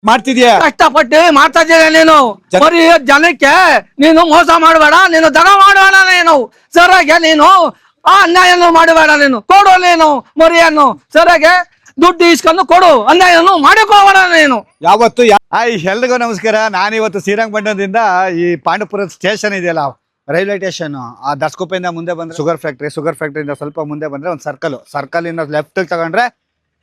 ಮಾಡ್ತಿದ್ಯಾ? ಕಷ್ಟಪಟ್ಟು ಮಾಡ್ತಾ ಇದ್ದೀಯ ನೀನು. ಬರೀ ಜನಕ್ಕೆ ನೀನು ಮೋಸ ಮಾಡಬೇಡ, ನೀನು ದಗ ಮಾಡಬೇಡ, ನೀನು ಸರಿಯಾಗಿ ನೀನು ಆ ಅನ್ಯಾಯನು ಮಾಡಬೇಡ, ನೀನು ಕೊಡು ನೀನು ಮರಿಯನ್ನು ಸರಿಯಾಗಿ ದುಡ್ಡು ಇಸ್ಕೊಂಡು ಕೊಡು, ಅನ್ಯಾಯನು ಮಾಡಿಕೋಬೇಡ ನೀನು ಯಾವತ್ತು. ಎಲ್ರಿಗೂ ನಮಸ್ಕಾರ. ನಾನಿವತ್ತು ಶ್ರೀರಂಗಪಟ್ಟಣದಿಂದ ಈ ಪಾಂಡವಪುರ ಸ್ಟೇಷನ್ ಇದೆಯಲ್ಲ, ರೈಲ್ವೆ ಸ್ಟೇಷನ್, ಆ ದಸ್ಕುಪ್ಪೆಯಿಂದ ಮುಂದೆ ಬಂದ್ರೆ ಶುಗರ್ ಫ್ಯಾಕ್ಟ್ರಿಯಿಂದ ಸ್ವಲ್ಪ ಮುಂದೆ ಬಂದ್ರೆ ಒಂದು ಸರ್ಕಲ್ ಇಂದ ಲೆಫ್ಟ್ ತಗೊಂಡ್ರೆ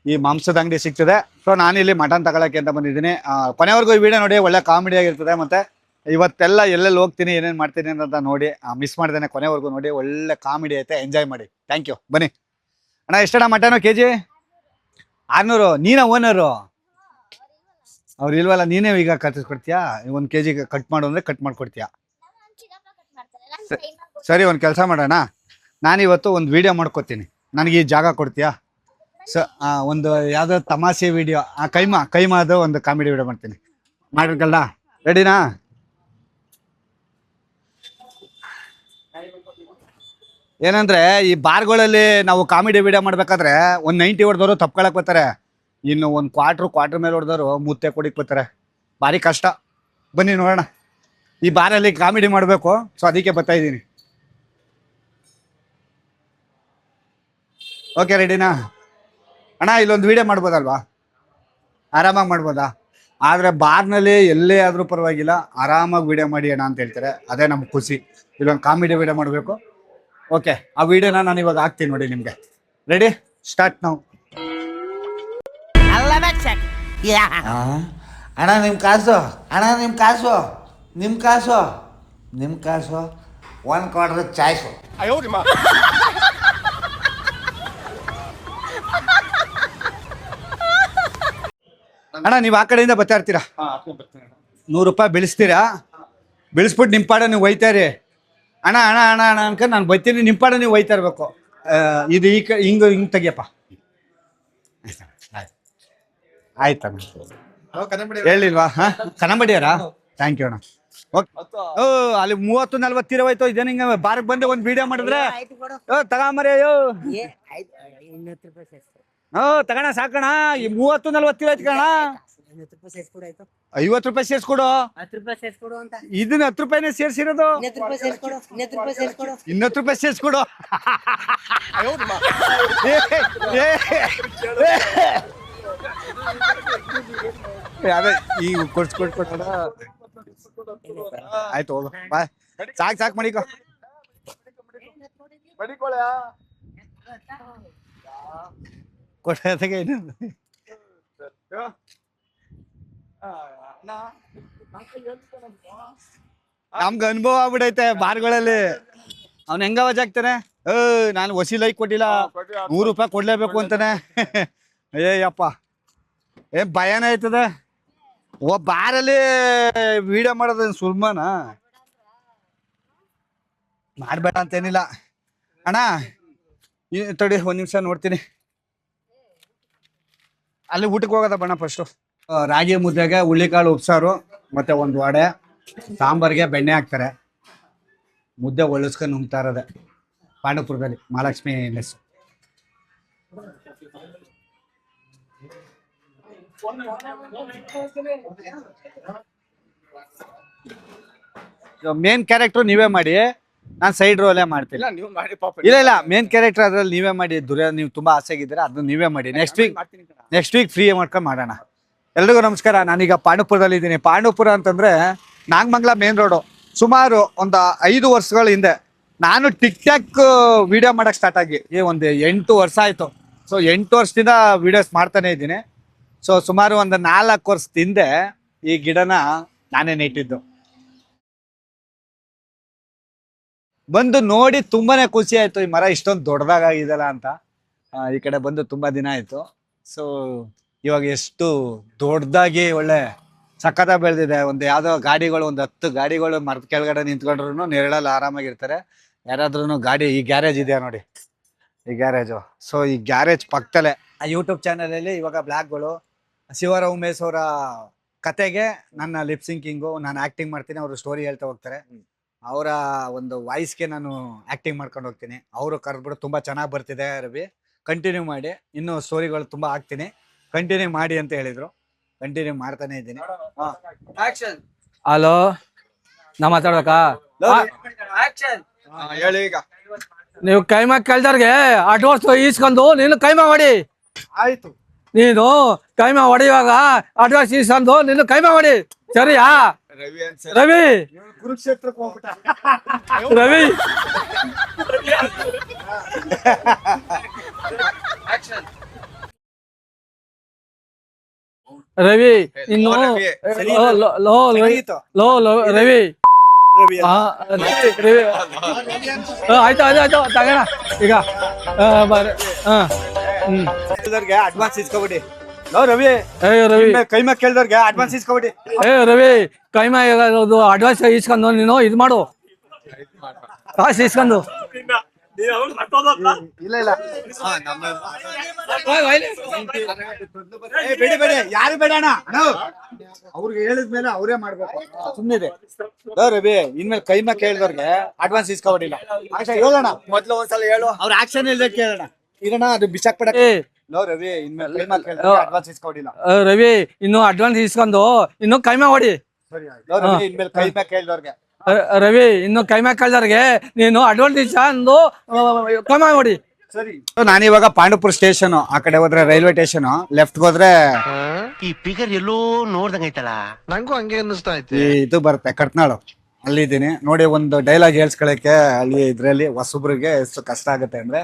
ಈ ಮಾಂಸದ ಅಂಗಡಿ ಸಿಗ್ತದೆ. ಸೊ ನಾನಿಲ್ಲಿ ಮಟನ್ ತಗೊಳಕ್ಕೆ ಅಂತ ಬಂದಿದ್ದೀನಿ. ಕೊನೆವರೆಗೂ ಈ ವಿಡಿಯೋ ನೋಡಿ, ಒಳ್ಳೆ ಕಾಮಿಡಿ ಆಗಿರ್ತದೆ. ಮತ್ತೆ ಇವತ್ತೆಲ್ಲ ಎಲ್ಲೆಲ್ಲಿ ಹೋಗ್ತೀನಿ, ಏನೇನು ಮಾಡ್ತೀನಿ ಅಂತ ನೋಡಿ ಮಿಸ್ ಮಾಡ್ದೇನೆ ಕೊನೆವರೆಗೂ ನೋಡಿ. ಒಳ್ಳೆ ಕಾಮಿಡಿ ಐತೆ, ಎಂಜಾಯ್ ಮಾಡಿ. Thank you. ಬನ್ನಿ ಅಣ್ಣ. ಎಷ್ಟಣ್ಣ ಮಟನು ಕೆಜಿ? 600. ನೀನ ಓನರು? ಅವ್ರು ಇಲ್ವಲ್ಲ, ನೀನೇ ಈಗ ಕಟ್ಟಿಸ್ಕೊಡ್ತೀಯಾ? 1 kg ಕಟ್ ಮಾಡು ಅಂದ್ರೆ ಕಟ್ ಮಾಡ್ಕೊಡ್ತೀಯಾ? ಸರಿ, ಒಂದು ಕೆಲಸ ಮಾಡೋಣ. ನಾನಿವತ್ತು ಒಂದು ವಿಡಿಯೋ ಮಾಡ್ಕೊತೀನಿ, ನನಗೆ ಈ ಜಾಗ ಕೊಡ್ತೀಯಾ? ಒಂದು ಯಾವುದೋ ತಮಾಷೆ ವಿಡಿಯೋ, ಕೈಮಾದು ಒಂದು ಕಾಮಿಡಿ ವಿಡಿಯೋ ಮಾಡ್ತೀನಿ. ಮಾಡಿರ್ಕಲ್ಲ, ರೆಡಿನಾ? ಏನಂದ್ರೆ ಈ ಬಾರ್ಗಳಲ್ಲಿ ನಾವು ಕಾಮಿಡಿ ವಿಡಿಯೋ ಮಾಡ್ಬೇಕಾದ್ರೆ 190 ಹೊಡೆದವರು ತಪ್ಕೊಳಕ್ ಬರ್ತಾರೆ, ಇನ್ನು ಒಂದು ಕ್ವಾರ್ಟರ್ ಮೇಲೆ ಹೊಡೆದವರು ಮುತ್ತೆ ಕೊಡಿಕ್ ಬರ್ತಾರೆ. ಭಾರಿ ಕಷ್ಟ. ಬನ್ನಿ ನೋಡೋಣ. ಈ ಬಾರಲ್ಲಿ ಕಾಮಿಡಿ ಮಾಡಬೇಕು, ಸೊ ಅದಕ್ಕೆ ಬರ್ತಾ ಇದ್ದೀನಿ. ಓಕೆ, ರೆಡಿನಾ ಅಣ್ಣ? ಇಲ್ಲೊಂದು ವಿಡಿಯೋ ಮಾಡ್ಬೋದಲ್ವಾ? ಆರಾಮಾಗಿ ಮಾಡ್ಬೋದಾ? ಆದರೆ ಬಾರ್ನಲ್ಲಿ ಎಲ್ಲೇ ಆದರೂ ಪರವಾಗಿಲ್ಲ, ಆರಾಮಾಗಿ ವಿಡಿಯೋ ಮಾಡಿ ಅಣ್ಣ ಅಂತ ಹೇಳ್ತಾರೆ. ಅದೇ ನಮ್ಗೆ ಖುಷಿ. ಇಲ್ಲೊಂದು ಕಾಮಿಡಿ ವಿಡಿಯೋ ಮಾಡಬೇಕು. ಓಕೆ, ಆ ವಿಡಿಯೋನ ನಾನು ಇವಾಗ ಹಾಕ್ತೀನಿ ನೋಡಿ ನಿಮಗೆ. ರೆಡಿ, ಸ್ಟಾರ್ಟ್ ನಾವು. ಅಣ್ಣ ನಿಮ್ಮ ಕಾಸು, ಅಣ್ಣ ನಿಮ್ಮ ಕಾಸು 1 ಕ್ವಾರ್ಟರ್ ಚಾಯ್ಸು. ಅಣ್ಣ, ನೀವು ಆ ಕಡೆಯಿಂದ ಬರ್ತಾ ಇರ್ತೀರಾ, 100 ರೂಪಾಯಿ ಬೆಳೆಸ್ತೀರಾ, ಬೆಳೆಸ್ಬಿಟ್ಟು ನಿಮ್ಮ ಪಾಡ ನೀವು ಒಯ್ತಾರಿ. ಅಣ್ಣ ಅಣ್ಣ ಅಣ್ಣ ಅಣ್ಣ ಅನ್ಕೊಂಡು ನಾನು ಬೈತೀನಿ, ನಿಮ್ಮ ಪಾಡ ನೀವು ಒಯ್ತಾ ಇರ್ಬೇಕು. ಇದು ಹಿಂಗೆ ತೆಗಿಯಪ್ಪ. ಆಯ್ತಾ? ಹೇಳಿಲ್ವಾ? ಕನ್ನಂಬಡಿಯಾರಾ? ಥ್ಯಾಂಕ್ ಯು ಅಣ್ಣ. ಓಕೆ. ಅಲ್ಲಿ 30-40 ತೀರ ಹೋಯ್ತು. ಇದೇನು ಹಿಂಗೆ ಬಾರ್ಗೆ ಬಂದೆ ಒಂದು ವಿಡಿಯೋ ಮಾಡಿದ್ರೆ ತಗೊಂಬರಿ. ತಗೋಣ ಸಾಕಣ. ಈ 30-40 ತೀರ ಆಯ್ತು ಕಣ. 50 ರೂಪಾಯಿ ಸೇರ್ಸ್ಕೊಡು. ಇದನ್ನ 10 ರೂಪಾಯಿನೇ ಸೇರ್ಸಿರೋದು. 20 ರೂಪಾಯಿ ಸೇರ್ಸ್ಕೊಡು. ಅದೇ ಈಗ ಕೊಡ್ಸ್ಕೊಟ್ಕೊಡ. ಆಯ್ತು, ಹೋಗು. ಬಾಯ್. ಸಾಕು ಮಡಿಕೋ. ಕೊಟ್ಟಗೆ ನಮ್ಗೆ ಅನುಭವ ಆಗ್ಬಿಡೈತೆ ಬಾರ್ಗಳಲ್ಲಿ. ಅವ್ನು ಹೆಂಗ ಅವಾಜ್ ಆಗ್ತಾನೆ, ನಾನು ವಸಿ ಲೈಕ್ ಕೊಟ್ಟಿಲ್ಲ, 100 ರೂಪಾಯಿ ಕೊಡ್ಲೇಬೇಕು ಅಂತಾನೆ. ಅಯ್ಯಪ್ಪ, ಭಯನೇ ಆಯ್ತದೆ. ಬಾರಲ್ಲಿ ವಿಡಿಯೋ ಮಾಡೋದು ಸುಲ್ಮಾನ ಮಾಡ್ಬೇಡ ಅಂತೇನಿಲ್ಲ ಅಣ್ಣ. ತಡಿ 1 ನಿಮಿಷ ನೋಡ್ತೀನಿ. ಅಲ್ಲಿ ಊಟಕ್ಕೆ ಹೋಗೋದ ಬಣ್ಣ. ಫಸ್ಟು ರಾಗಿ ಮುದ್ದೆಗೆ ಹುಳ್ಳಿಕಾಳು ಉಪ್ಸಾರು ಮತ್ತೆ ಒಂದು ವಡೆ, ಸಾಂಬಾರಿಗೆ ಬೆಣ್ಣೆ ಹಾಕ್ತಾರೆ. ಮುದ್ದೆ ಒಳಸ್ಕೊಂಡು ನುಂಗ್ತಾ ಇರೋದೆ ಪಾಂಡವಪುರದಲ್ಲಿ, ಮಹಾಲಕ್ಷ್ಮಿ ಮೆಸ್. ಮೇನ್ ಕ್ಯಾರೆಕ್ಟರ್ ನೀವೇ ಮಾಡಿ, ನಾನು ಸೈಡ್ ರೋಲೇ ಮಾಡ್ತೀನಿ. ಇಲ್ಲ ಮೇನ್ ಕ್ಯಾರೆಕ್ಟರ್ ಅದ್ರಲ್ಲಿ ನೀವೇ ಮಾಡಿ. ನೀವು ತುಂಬಾ ಆಸೆಗಿದ್ದೀರಾ, ಅದನ್ನ ನೀವೇ ಮಾಡಿ. ನೆಕ್ಸ್ಟ್ ವೀಕ್ ಫ್ರೀ ಮಾಡ್ಕೊಂಡು ಮಾಡೋಣ. ಎಲ್ರಿಗೂ ನಮಸ್ಕಾರ. ನಾನೀಗ ಪಾಂಡವಪುರದಲ್ಲಿ ಇದ್ದೀನಿ. ಪಾಂಡವಪುರ ಅಂತಂದ್ರೆ ನಾಗಮಂಗಲ ಮೇನ್ ರೋಡು. ಸುಮಾರು ಒಂದು 5 ವರ್ಷಗಳ ಹಿಂದೆ ನಾನು ಟಿಕ್ ಟಾಕ್ ವಿಡಿಯೋ ಮಾಡಕ್ ಸ್ಟಾರ್ಟ್ ಆಗಿ ಒಂದು 8 ವರ್ಷ ಆಯ್ತು. ಸೊ 8 ವರ್ಷದಿಂದ ವಿಡಿಯೋಸ್ ಮಾಡ್ತಾನೆ ಇದ್ದೀನಿ. ಸೊ ಸುಮಾರು ಒಂದು 4 ವರ್ಷದ ಹಿಂದೆ ಈ ಗಿಡನ ನಾನೇ ನೆಟ್ಟಿದ್ದು. ಬಂದು ನೋಡಿ ತುಂಬಾನೇ ಖುಷಿ ಆಯ್ತು. ಈ ಮರ ಇಷ್ಟೊಂದು ದೊಡ್ಡದಾಗಿದೆಯಲ್ಲ ಅಂತ. ಈ ಕಡೆ ಬಂದು ತುಂಬಾ ದಿನ ಆಯ್ತು. ಸೊ ಇವಾಗ ಎಷ್ಟು ದೊಡ್ಡದಾಗಿ ಒಳ್ಳೆ ಸಖತ ಬೆಳೆದಿದೆ. ಒಂದು ಯಾವ್ದೋ ಗಾಡಿಗಳು, ಒಂದು 10 ಗಾಡಿಗಳು ಮರದ ಕೆಳಗಡೆ ನಿಂತ್ಕೊಂಡ್ರು ನೆರಳಲ್ಲಿ ಆರಾಮಾಗಿರ್ತಾರೆ. ಯಾರಾದ್ರೂ ಗಾಡಿ, ಈ ಗ್ಯಾರೇಜ್ ಇದೆಯಾ ನೋಡಿ, ಈ ಗ್ಯಾರೇಜು. ಸೊ ಈ ಗ್ಯಾರೇಜ್ ಪಕ್ಕದಲ್ಲೇ ಯೂಟ್ಯೂಬ್ ಚಾನಲಲ್ಲಿ ಇವಾಗ ಬ್ಲಾಗ್ಗಳು, ಶಿವರ ಉಮೇಶ್ ಅವರ ಕತೆಗೆ ನನ್ನ ಲಿಪ್ ಸಿಂಕಿಂಗು, ನಾನು ಆಕ್ಟಿಂಗ್ ಮಾಡ್ತೀನಿ, ಅವರು ಸ್ಟೋರಿ ಹೇಳ್ತಾ ಹೋಗ್ತಾರೆ. ಅವರ ಒಂದು ವಾಯ್ಸ್ಗೆ ನಾನು ಆಕ್ಟಿಂಗ್ ಮಾಡ್ಕೊಂಡು ಹೋಗ್ತೀನಿ. ಅವರು ಕರೆದ್ಬಿಟ್ಟು ತುಂಬ ಚೆನ್ನಾಗಿ ಬರ್ತಿದೆ ರವಿ, ಕಂಟಿನ್ಯೂ ಮಾಡಿ, ಇನ್ನೂ ಸ್ಟೋರಿಗಳು ತುಂಬ ಹಾಕ್ತೀನಿ, ಕಂಟಿನ್ಯೂ ಮಾಡಿ ಅಂತ ಹೇಳಿದರು. ಕಂಟಿನ್ಯೂ ಮಾಡ್ತಾನೆ ಇದ್ದೀನಿ. ಹಲೋ, ನಾ ಮಾತಾಡ್ಬೇಕಾ? ಹೇಳಿ ಈಗ. ನೀವು ಕೈಮಾ ಕೇಳ್ದವ್ರಿಗೆ ಅಡ್ವಾನ್ಸ್ ಈಸ್ಕೊಂಡು ನೀನು ಕೈಮಾ ಮಾಡಿ. ಆಯ್ತು. ನೀನು ಕೈಮಾ ಹೊಡೆಯುವಾಗ ಅಡ್ವಾನ್ಸ್ ಈಸ್ಕೊಂಡು ನೀನು ಕೈಮಾ ಮಾಡಿ, ಸರಿಯಾ? ರವಿ ಕುರುಕ್ಷೇತ್ರಕ್ಕೆ ಹೋಗ್ಬಿಟ್ಟ. ರವಿ ರವಿ ಇನ್ನು ರವಿ ಆಯ್ತು ಆಯ್ತು ತಗೋಣ ಈಗ. ಅಡ್ವಾನ್ಸ್ ಇಸ್ಕೊಬಿಡಿ. ರವಿ ರವಿ ಕೈಮಾ ಕೇಳ್ದವ್ರಿಗೆ ಅಡ್ವಾನ್ಸ್ ಇಸ್ಕೊಬಿಡಿ. ರವಿ ಕೈಮಾ ಅಡ್ವಾನ್ಸ್ ಇಸ್ಕೊಂಡು ನೀನು ಇದು ಮಾಡು, ಕಾಸು ಇಸ್ಕೊಂಡು. ಇಲ್ಲ ಇಲ್ಲ ಬೇಡಿ ಬೇಡಿ, ಯಾರು ಬೇಡ ಅಣ್ಣ. ಅವ್ರಿಗೆ ಹೇಳಿದ್ಮೇಲೆ ಅವರೇ ಮಾಡ್ಬೇಕು, ಸುಮ್ಮನಿದೆ. ರವಿ ಇನ್ಮೇಲೆ ಕೈಮಾ ಕೇಳಿದವ್ರಿಗೆ ಅಡ್ವಾನ್ಸ್ ಇಸ್ಕೊಬಿಡಿಲ್ಲ. ಹೇಳೋಣ ಮೊದ್ಲು ಒಂದ್ಸಲ ಹೇಳು, ಅವ್ರ ಆಕ್ಷನ್ ಇಲ್ದೆ ಕೇಳೋಣ. ಇರೋಣ ಅದು ಬಿಸಾಕ್ಬಿಡ. ರವಿ ಇನ್ಮೇಲೆ ಕೈಮಾ ಕೇಳಿದವ್ರಿಗೆ ಅಡ್ವಾನ್ಸ್ ಇಸ್ಕೊಬಿಡಿಲ್ಲ. ರವಿ ಇನ್ನು ಅಡ್ವಾನ್ಸ್ ಇಸ್ಕೊಂಡು ಇನ್ನು ಕೈಮಾ ಹೊಡಿ. ರವಿ ಇನ್ಮೇಲೆ ಕೈಮಾ ಕೇಳಿದವ್ರಿಗೆ ರವಿ ಇನ್ನು ಕೈಮಾ ಕೇಳಿದವ್ರಿಗೆ ನೀನು ಅಡ್ವಾನ್ಸ್ ಇಸ್ಕೊಂಡು ಕೈಮಾ ಹೊಡಿ. ಸರಿ. ನಾನಿವಾಗ ಪಾಂಡವಪುರ ಸ್ಟೇಷನ್ ಆ ಕಡೆ ಹೋದ್ರೆ ರೈಲ್ವೆ ಸ್ಟೇಷನ್, ಲೆಫ್ಟ್ ಹೋದ್ರೆ ಈ ಫಿಗರ್ ಎಲ್ಲೋ ನೋಡ್ದಂಗೈತಲ್ಲ, ನಂಗೂ ಹಂಗೆ ಅನ್ನಿಸ್ತಾ ಐತಿ. ಇದು ಬರುತ್ತೆ ಕಟ್ನಾಳು, ಅಲ್ಲಿದ್ದೀನಿ ನೋಡಿ. ಒಂದು ಡೈಲಾಗ್ ಹೇಳ್ಸ್ಕೊಳಕ್ಕೆ ಅಲ್ಲಿ ಇದ್ರಲ್ಲಿ ಹೊಸಬ್ರಿಗೆ ಎಷ್ಟು ಕಷ್ಟ ಆಗುತ್ತೆ ಅಂದ್ರೆ,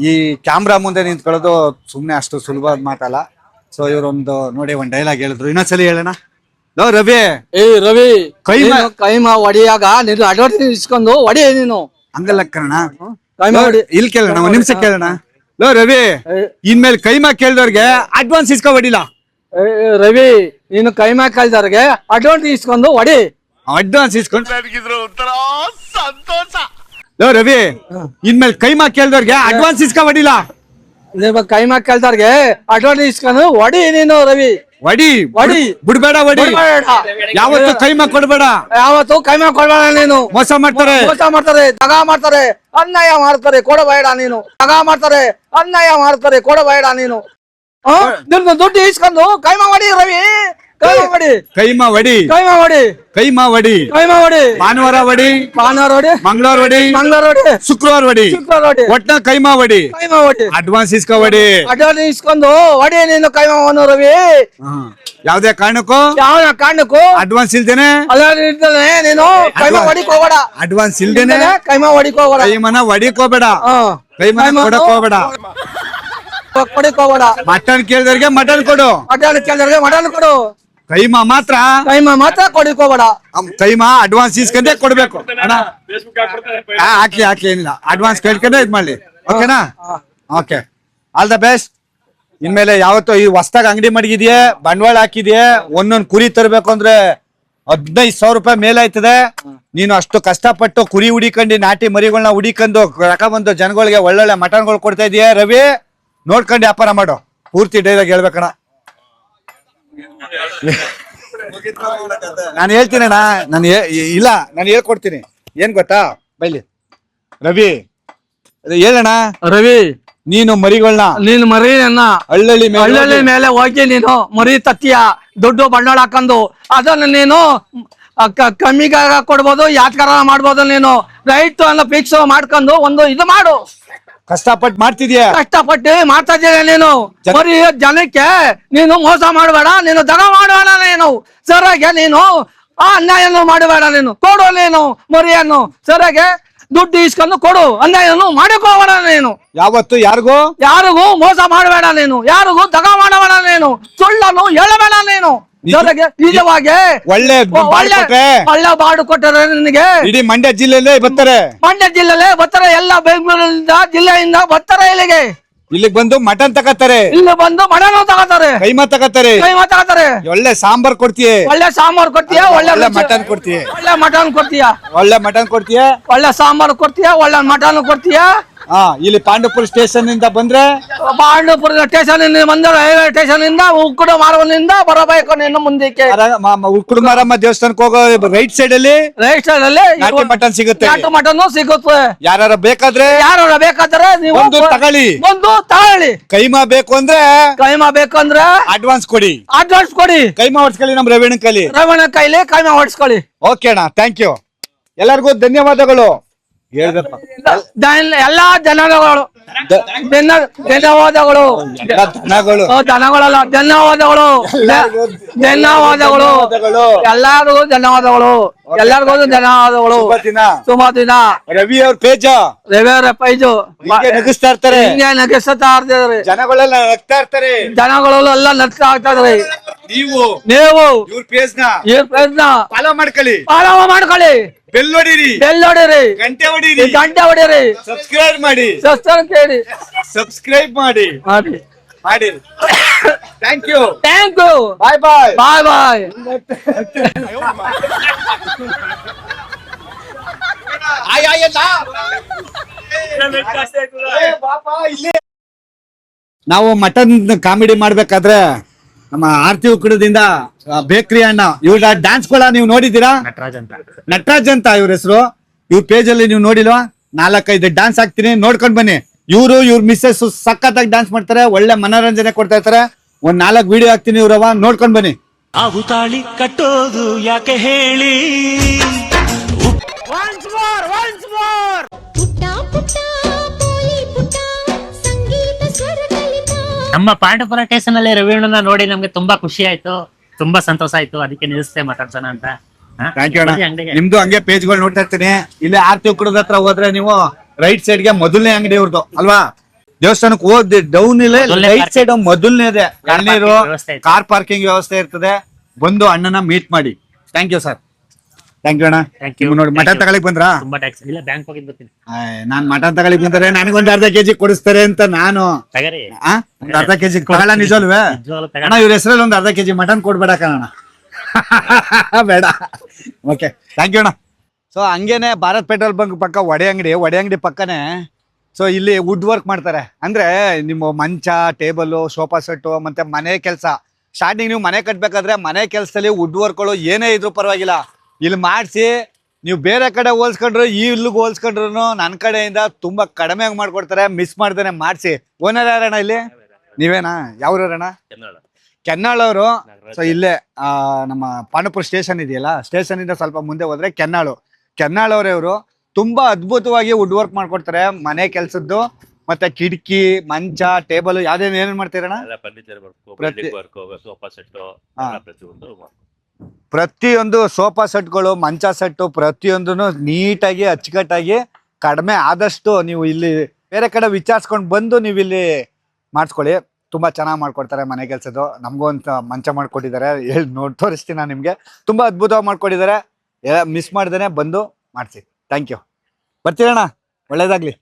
ಈ ಕ್ಯಾಮ್ರಾ ಮುಂದೆ ನಿಂತ್ಕೊಳ್ಳೋದು ಸುಮ್ನೆ ಅಷ್ಟು ಸುಲಭವಾದ ಮಾತಲ್ಲ. ಸೊ ಇವ್ರೊಂದು ನೋಡಿ ಒಂದ್ ಡೈಲಾಗ್ ಹೇಳಿದ್ರು, ಇನ್ನೊಂದ್ಸಲಿ ಹೇಳೋಣ. ರವಿ ರವಿ ಕೈಮಾ ಕೈಮಾ ಹೊಡಿಯಾಗ ನೀನು ಅಡ್ವಾನ್ಸ್ ಇಸ್ಕೊಂಡು ಹೊಡಿ. ನೀನು ಹಂಗಲ್ಲ ಕಣ, ಕೈಮಾ ಹೊಡಿ. ಇಲ್ಲಿ ಕೇಳೋಣ, ಒಂದ್ ನಿಮಿಷ ಕೇಳೋಣ. ರವಿ ಇನ್ಮೇಲೆ ಕೈಮಾ ಕೇಳ್ದವ್ರಿಗೆ ಅಡ್ವಾನ್ಸ್ ಇಸ್ಕೊಬಿಡಿಲ್ಲ. ರವಿ ನೀನು ಕೈಮಾ ಕೇಳ್ದವ್ರಿಗೆ ಅಡ್ವಾನ್ಸ್ ಇಸ್ಕೊಂಡು ಹೊಡಿ. ಅಡ್ವಾನ್ಸ್ ಇಸ್ಕೊಂಡು ಒಂಥರ ಸಂತೋಷ. ರವಿ ಇನ್ಮೇಲೆ ಕೈಮಾ ಕೇಳ್ದವ್ರಿಗೆ ಅಡ್ವಾನ್ಸ್ ಇಸ್ಕೊಬಿಡಿಲ್ಲ. ಕೈಮಾ ಕೇಳ್ದವ್ರಿಗೆ ಅಡ್ವಾನ್ಸ್ ಇಸ್ಕೊಂಡು ಹೊಡಿ. ನೀನು ರವಿ ವಡಿ ವಡಿ ಬಿಡ್ಬೇಡ, ವಡಿ ಯಾವತ್ತು ಕೈಮಾ ಕೊಡ್ಬೇಡ, ಯಾವತ್ತು ಕೈಮಾ ಕೊಡ್ಬೇಡ. ನೀನು ಮೋಸ ಮಾಡ್ತಾರೆ, ದಗ ಮಾಡ್ತಾರೆ, ಅನ್ಯಾಯ ಮಾಡ್ತಾರೆ, ಕೊಡಬೇಡ. ನೀನು ದಗ ಮಾಡ್ತಾರೆ, ಅನ್ಯಾಯ ಮಾಡ್ತಾರೆ, ಕೊಡಬೇಡ. ನೀನು ನಿನ್ನ ದುಡ್ಡು ಇಸ್ಕೊಂಡು ಕೈಮಾ ಮಾಡಿ. ರವಿ ಕೈಮಾ ಮಾಡಿ, ಕೈಮಾ ವಡಿ, ಕೈಮಾ ಮಾಡಿ, ಕೈಮಾ ವಡಿ, ಕೈಮಾ ಮಾಡಿ. ಭಾನುವಾರ ವಡಿ, ಭಾನುವಾರ ಹೊಡಿ, ಮಂಗಳವಾರ ವಡಿ, ಮಂಗಳವಾರ ಹೊಡಿ, ಶುಕ್ರವಾರ ವಡಿ, ಶುಕ್ರವಾರ ಹೊಡಿ, ಒಟ್ನ ಕೈಮಾ ವಡಿ, ಕೈಮಾ ಹೊಡಿ. ಅಡ್ವಾನ್ಸ್ ಇಸ್ಕೊವಡಿ. ಅಡ್ವಾನ್ಸ್ ಇಸ್ಕೊಂಡು ಹೊಡಿ ನೀನು ಕೈಮಾವನ್ನು. ರವಿ ಯಾವ್ದೇ ಕಾರಣಕ್ಕೂ ಯಾವ ಕಾರಣಕ್ಕೂ ಅಡ್ವಾನ್ಸ್ ಇಲ್ದೇನೆ ನೀನು ಕೈಮಾ ಹೊಡಿಕ್ ಹೋಗ್ಬೇಡ. ಅಡ್ವಾನ್ಸ್ ಇಲ್ದೇನೆ ಕೈಮಾ ಹೊಡಿಕ್ ಹೋಗ್ಬೇಡ. ಕೈಮನ ವಡಿಕ್ ಹೋಗ್ಬೇಡ, ಕೈಮನ ಕೊಡಕ್ ಹೋಗ್ಬೇಡ, ಕೊಡಿಕ್ ಹೋಗ್ಬೇಡ. ಮಟನ್ ಕೇಳಿದವ್ರಿಗೆ ಮಟನ್ ಕೊಡು, ಮಟನ್ ಕೇಳಿದವ್ರಿಗೆ ಮಟನ್ ಕೊಡು. ಕೈಮಾ ಮಾತ್ರ ಕೊಡಿಕ್ ಹೋಗ್ಬೇಡ. ಕೈಮಾ ಅಡ್ವಾನ್ಸ್ ಇಸ್ಕೊಂಡೆ ಕೊಡ್ಬೇಕು. ಹಾಕ್ಲಿ ಹಾಕ್ಲಿ, ಏನಿಲ್ಲ, ಅಡ್ವಾನ್ಸ್ ಕೇಳ್ಕೊಂಡೆ ಇದ್ ಮಾಡ್ಲಿ. ಓಕೆನಾ? Okay, all the best. ಇನ್ಮೇಲೆ ಯಾವತ್ತೋ ಈ ಹೊಸ್ದಾಗ ಅಂಗಡಿ ಮಡಗಿದ್ಯೆ, ಬಂಡವಾಳ ಹಾಕಿದ್ಯೆ, ಒಂದೊಂದ್ ಕುರಿ ತರ್ಬೇಕು ಅಂದ್ರೆ 15,000 ರೂಪಾಯಿ ಮೇಲಾಯ್ತದೆ. ನೀನು ಅಷ್ಟು ಕಷ್ಟಪಟ್ಟು ಕುರಿ ಹುಡಿಕೊಂಡು ನಾಟಿ ಮರಿಗಳನ್ನ ಹುಡಿಕೊಂಡು ಬಂದು ಜನಗಳಿಗೆ ಒಳ್ಳೊಳ್ಳೆ ಮಟನ್ಗಳು ಕೊಡ್ತಾ ಇದೀಯ. ರವಿ ನೋಡ್ಕೊಂಡು ವ್ಯಾಪಾರ ಮಾಡು. ಪೂರ್ತಿ ಡೈಲಾಗ್ ಹೇಳ್ಬೇಕಣ. ನಾನು ಹೇಳ್ತೀನಣ್ಣ, ಇಲ್ಲ ನಾನು ಹೇಳ್ಕೊಡ್ತೀನಿ. ಏನ್ ಗೊತ್ತಾ ಬೈಲಿ ರವಿ, ಹೇಳಣ್ಣ. ರವಿ ನೀನು ಮರಿಗಳನ್ನ, ನೀನು ಮರಿಯನ್ನ ಹಳ್ಳಿ ಮೇಲೆ ಹೋಗಿ ನೀನು ಮರಿ ತತ್ತಿಯ ದುಡ್ಡು ಬಂಡವಾಳ ಹಾಕೊಂಡು ಅದನ್ನ ನೀನು ಕಮ್ಮಿಗಾರ ಕೊಡ್ಬೋದು, ಯಾತ್ಕಾರ ಮಾಡ್ಬೋದು. ನೀನು ರೈಟ್ ಅನ್ನ ಫಿಕ್ಸ್ ಮಾಡ್ಕೊಂಡು ಒಂದು ಇದು ಮಾಡು. ಕಷ್ಟಪಟ್ಟು ಮಾಡ್ತಿದ್ಯಾ, ಕಷ್ಟಪಟ್ಟು ಮಾಡ್ತಾ ಇದ್ದೀಯ ನೀನು. ಮರಿ ಜನಕ್ಕೆ ನೀನು ಮೋಸ ಮಾಡಬೇಡ, ನೀನು ದಗ ಮಾಡಬೇಡ. ನೀನು ಸರಿಯಾಗಿ ನೀನು ಅನ್ಯಾಯನು ಮಾಡಬೇಡ. ನೀನು ಕೊಡು, ನೀನು ಮರಿಯನ್ನು ಸರಿಯಾಗಿ ದುಡ್ಡು ಇಸ್ಕೊಂಡು ಕೊಡು. ಅನ್ಯಾಯನು ಮಾಡಕೋಬೇಡ. ನೀನು ಯಾವತ್ತು ಯಾರಿಗೂ ಮೋಸ ಮಾಡಬೇಡ. ನೀನು ಯಾರಿಗೂ ದಗ ಮಾಡಬೇಡ. ನೀನು ಸುಳ್ಳನ್ನು ಹೇಳಬೇಡ. ನೀನು ನಿಜವಾಗಿ ಒಳ್ಳೆ ಒಳ್ಳೆ ಬಾಡು ಕೊಟ್ಟರೆ ನಿನಗೆ ಇಡೀ ಮಂಡ್ಯ ಜಿಲ್ಲೆಯಲ್ಲೇ ಬರ್ತಾರೆ. ಮಂಡ್ಯ ಜಿಲ್ಲೆಲ್ಲೇ ಬರ್ತಾರೆ, ಎಲ್ಲ ಬೆಂಗಳೂರಿಂದ ಜಿಲ್ಲೆಯಿಂದ ಬರ್ತಾರೆ. ಇಲ್ಲಿಗೆ ಬಂದು ಮಟನ್ ತಗತಾರೆ, ಇಲ್ಲಿ ಬಂದು ಮಟನ್ ತಗೋತಾರೆ, ಕೈಮಾ ತಗತಾರೆ, ಒಳ್ಳೆ ಸಾಂಬಾರ್ ಕೊಡ್ತೀಯ, ಒಳ್ಳೆ ಸಾಂಬಾರ್ ಕೊಡ್ತೀಯ, ಒಳ್ಳೆ ಮಟನ್ ಕೊಡ್ತೀಯ, ಒಳ್ಳೆ ಮಟನ್ ಕೊಡ್ತೀಯ, ಒಳ್ಳೆ ಮಟನ್ ಕೊಡ್ತೀಯ, ಒಳ್ಳೆ ಸಾಂಬಾರ್ ಕೊಡ್ತೀಯ, ಒಳ್ಳೆ ಮಟನ್ ಕೊಡ್ತೀಯ. ಇಲ್ಲಿ ಪಾಂಡವಪುರ ಸ್ಟೇಷನ್ ಇಂದ ಬಂದ್ರೆ ಪಾಂಡವಪುರ ಸ್ಟೇಷನ್ ಬಂದ ರೈಲ್ವೆ ಸ್ಟೇಷನ್ ಇಂದ ಉಕ್ಕುಡ ಮಾರವನಿಂದ ಬರಬೇಕು ನೀನು ಮುಂದಕ್ಕೆ. ಉಕ್ಕುಡು ಮಾರಮ್ಮ ದೇವಸ್ಥಾನಕ್ಕೆ ಹೋಗೋ ರೈಟ್ ಸೈಡ್ ಅಲ್ಲಿ ರೈಟ್ ಸೈಡ್ ಅಲ್ಲಿ ನಾಟಿ ಮಟನ್ ಸಿಗುತ್ತೆ. ನಾಟು ಮಟನ್ ಸಿಗುತ್ತೆ. ಯಾರು ಬೇಕಾದ್ರೆ ಬೇಕಾದ್ರೆ ನೀವು ಒಂದು ತಗೊಳ್ಳಿ. ಒಂದು ತಗೊಳ್ಳಿ. ಕೈಮಾ ಬೇಕು ಅಂದ್ರೆ ಕೈಮಾ ಬೇಕಂದ್ರೆ ಅಡ್ವಾನ್ಸ್ ಕೊಡಿ. ಅಡ್ವಾನ್ಸ್ ಕೊಡಿ. ಕೈಮಾ ಹೊಡ್ಸ್ಕೊಳ್ಳಿ ನಮ್ ರವೀಣ ಕೈಲಿ. ರವಣ ಕೈಲಿ ಕೈಮಾ ಹೊಡ್ಸ್ಕೊಳ್ಳಿ. ಓಕೆ ಅಣ್ಣ, ಥ್ಯಾಂಕ್ ಯು. ಎಲ್ಲರಿಗೂ ಧನ್ಯವಾದಗಳು. ಹೇಳ್ಬೇಕು ಎಲ್ಲಾ ಧನ್ಯವಾದಗಳು. ಧನ್ಯವಾದಗಳು. ದನಗಳು ಧನಗಳಲ್ಲ, ಧನ್ಯವಾದಗಳು. ಧನ್ಯವಾದಗಳು. ಎಲ್ಲರಿಗೂ ಧನ್ಯವಾದಗಳು. ಎಲ್ಲರಿಗೂ ಧನ್ಯವಾದಗಳು. ಶುಭ ದಿನ. ರವಿ ಅವ್ರ ಪೇಜ ರವಿ ಅವರ ಪೈಜು ನಗಿಸ್ತಾ ಇರ್ತಾರೆ. ಹಿಂಗೆ ನಗಿಸ್ತಾ ಇರ್ತಾರೆ. ಜನಗಳೆಲ್ಲ ನಗ್ತಾ ಇರ್ತಾರೆ. ಜನಗಳೆಲ್ಲ ನಗ್ತಾ ಇರ್ತಾರೆ. ನೀವು ಇವ್ರ ಪೇಜ್ ನ ಈ ಪ್ರಯತ್ನ ಫಾಲೋ ಮಾಡ್ಕೊಳ್ಳಿ. ಮಾಡ್ಕೊಳ್ಳಿ. ಬೆಲ್ ಹೊಡೀರಿ. ಬೆಲ್ ಹೊಡೀರಿ. ಗಂಟೆ ಹೊಡೀರಿ. ಗಂಟೆ ಹೊಡೀರಿ. ಸಬ್ಸ್ಕ್ರೈಬ್ ಮಾಡಿ. ಕೇಳಿ. ಸಬ್ಸ್ಕ್ರೈಬ್ ಮಾಡಿ. ಮಾಡಿ. Thank you. Thank you. Bye bye. Bye bye. ನಾವು ಮಟನ್ ಕಾಮಿಡಿ ಮಾಡ್ಬೇಕಾದ್ರೆ ನಮ್ಮ ಆರ್ತಿ ಉಕ್ಕಡದಿಂದ ಬೇಕ್ರಿ ಅಣ್ಣ ಇವ್ರ ಡ್ಯಾನ್ಸ್ ಗಳ ನೀವು ನೋಡಿದ್ದೀರಾ? ನಟರಾಜ್ ಅಂತ ಇವ್ರ ಹೆಸರು. ಇವ್ರ ಪೇಜ್ ಅಲ್ಲಿ ನೀವು ನೋಡಿಲ್ವಾ? 4-5 ಡ್ಯಾನ್ಸ್ ಹಾಕ್ತೀನಿ, ನೋಡ್ಕೊಂಡ್ ಬನ್ನಿ. ಇವ್ರ ಮಿಸ್ಸಸ್ ಸಖತ್ತಾಗಿ ಡ್ಯಾನ್ಸ್ ಮಾಡ್ತಾರೆ, ಒಳ್ಳೆ ಮನೋರಂಜನೆ ಕೊಡ್ತಾ ಇರ್ತಾರೆ. ಒಂದ್ 4 ವಿಡಿಯೋ ಹಾಕ್ತೀನಿ, ಇವ್ರವ ನೋಡ್ಕೊಂಡ್ ಬನ್ನಿ. ಆವು ತಾಳಿ ಕಟ್ಟೋದು ಯಾಕೆ ಹೇಳಿ. ನಮ್ಮ ಪಾಂಡವಪುರ ಸ್ಟೇಷನ್ ಅಲ್ಲಿ ರವಿಯಣ್ಣನ ನೋಡಿ ನಮ್ಗೆ ತುಂಬಾ ಖುಷಿ ಆಯ್ತು, ತುಂಬಾ ಸಂತೋಷ ಆಯ್ತು. ಅದಕ್ಕೆ ನಿಲ್ಲಿಸ್ತೇ ಮಾತಾಡ್ಸೋಣ ಅಂತ. ಥ್ಯಾಂಕ್ ಯು ಅಣ್ಣ. ಅಂಗಡಿಗೆ ನಿಮ್ದು ಹಂಗೆ ಪೇಜ್ಗಳು ನೋಡ್ತಾ ಇರ್ತೀನಿ. ಇಲ್ಲಿ ಆರ್ತಿ ಉಕ್ಕಡದ ಹತ್ರ ಹೋದ್ರೆ ನೀವು ರೈಟ್ ಸೈಡ್ ಗೆ ಮೊದಲನೇ ಅಂಗಡಿ ಇವ್ರದ್ದು ಅಲ್ವಾ? ದೇವಸ್ಥಾನಕ್ಕೆ ಹೋದ್ ಡೌನ್ ಇಲ್ಲ, ರೈಟ್ ಸೈಡ್ ಮೊದಲನೇದೆ ಎಳ್ನೀರು, ಕಾರ್ ಪಾರ್ಕಿಂಗ್ ವ್ಯವಸ್ಥೆ ಇರ್ತದೆ. ಬಂದು ಅಣ್ಣನ ಮೀಟ್ ಮಾಡಿ. Thank you sir. Thank you ಅಣ್ಣ. ನೋಡಿ ಮಟನ್ ತಗೊಳಕ್ ಬಂದ್ರಾ? ತುಂಬಾ ಟ್ಯಾಕ್ಸ್ ಇಲ್ಲ, ಬ್ಯಾಂಕ್ ಹೋಗಿದ್ ಬರ್ತೀನಿ. ನಾನ್ ಮಟನ್ ತಗೊಳಕ್ ಬಂದರೆ ನನಗೊಂದು ಅರ್ಧ ಕೆಜಿ ಕೊಡಿಸ್ತಾರೆ ಅಂತ ನಾನು ತಗರಿ ಒಂದ್ ಅರ್ಧ ಕೆಜಿ ತಗೊಳ್ಳ. ನಿಜಲ್ವೇ ಅಣ್ಣ? ಇವ್ರ ಹೆಸರಲ್ಲಿ ಒಂದ್ ಅರ್ಧ ಕೆಜಿ ಮಟನ್ ಕೊಡ್ಬೇಡ ಕಣ. ಬೇಡ. ಓಕೆ, ಥ್ಯಾಂಕ್ ಯು ಅಣ್ಣ. ಸೊ ಹಂಗೇನೆ ಭಾರತ್ ಪೆಟ್ರೋಲ್ ಬಂಕ್ ಪಕ್ಕ ಒಡೆ ಅಂಗಡಿ ಪಕ್ಕನೆ. ಸೊ ಇಲ್ಲಿ ವುಡ್ ವರ್ಕ್ ಮಾಡ್ತಾರೆ. ಅಂದ್ರೆ ನಿಮ್ಮ ಮಂಚ, ಟೇಬಲ್, ಸೋಫಾ ಸೆಟ್ ಮತ್ತೆ ಮನೆ ಕೆಲಸ. ಸ್ಟಾರ್ಟಿಂಗ್ ನೀವು ಮನೆ ಕಟ್ಬೇಕಾದ್ರೆ ಮನೆ ಕೆಲಸದಲ್ಲಿ ವುಡ್ ವರ್ಕ್ಗಳು ಏನೇ ಇದ್ರು ಪರವಾಗಿಲ್ಲ, ಇಲ್ಲಿ ಮಾಡಿಸಿ. ನೀವು ಬೇರೆ ಕಡೆ ಹೋಲ್ಸ್ಕೊಂಡ್ರು ಇಲ್ಲಿಗೆ ಹೋಲ್ಸ್ಕೊಂಡ್ರು ನನ್ನ ಕಡೆಯಿಂದ ತುಂಬಾ ಕಡಿಮೆ ಮಾಡ್ಕೊಡ್ತಾರೆ. ಮಿಸ್ ಮಾಡ್ದೇನೆ ಮಾಡಿಸಿ. ಓನರ್ ಯಾರಣ್ಣ ಇಲ್ಲಿ? ನೀವೇನಾ? ಯಾವ್ರಣ್ಣ? ಕೆನ್ನಾಳ್ ಅವರು. ಸೊ ಇಲ್ಲೇ ನಮ್ಮ ಪಾಂಡವಪುರ ಸ್ಟೇಷನ್ ಇದೆಯಲ್ಲ, ಸ್ಟೇಷನ್ ಇಂದ ಸ್ವಲ್ಪ ಮುಂದೆ ಹೋದ್ರೆ ಕೆನ್ನಾಳ್ ಅವರೇ ಇವರು. ತುಂಬಾ ಅದ್ಭುತವಾಗಿ ವುಡ್ ವರ್ಕ್ ಮಾಡ್ಕೊಡ್ತಾರೆ. ಮನೆ ಕೆಲ್ಸದ್ದು ಮತ್ತೆ ಕಿಟಕಿ, ಮಂಚ, ಟೇಬಲ್ ಯಾವ್ದೇನ್ ಏನೇನ್ ಮಾಡ್ತೀರಣ್ಣ? ಪ್ರತಿಯೊಂದು ಸೋಫಾ ಸೆಟ್ಗಳು, ಮಂಚ ಸೆಟ್ ಪ್ರತಿಯೊಂದು ನೀಟಾಗಿ ಅಚ್ಚುಕಟ್ಟಾಗಿ ಕಡಿಮೆ ಆದಷ್ಟು ನೀವು ಇಲ್ಲಿ ಬೇರೆ ಕಡೆ ವಿಚಾರಿಸ್ಕೊಂಡು ಬಂದು ನೀವು ಇಲ್ಲಿ ಮಾಡಿಸ್ಕೊಳ್ಳಿ. ತುಂಬಾ ಚೆನ್ನಾಗಿ ಮಾಡ್ಕೊಡ್ತಾರೆ ಮನೆ ಕೆಲ್ಸದ್ದು. ನಮಗೂ ಅಂತ ಮಂಚ ಮಾಡ್ಕೊಟ್ಟಿದ್ದಾರೆ, ತೋರಿಸ್ತೀನಿ ನಾನು ನಿಮ್ಗೆ. ತುಂಬಾ ಅದ್ಭುತವಾಗಿ ಮಾಡ್ಕೊಟ್ಟಿದ್ದಾರೆ. ಮಿಸ್ ಮಾಡ್ದೇನೆ ಬಂದು ಮಾಡಿಸಿ. Thank you. ಬರ್ತೀರಣ್ಣ, ಒಳ್ಳೇದಾಗ್ಲಿ.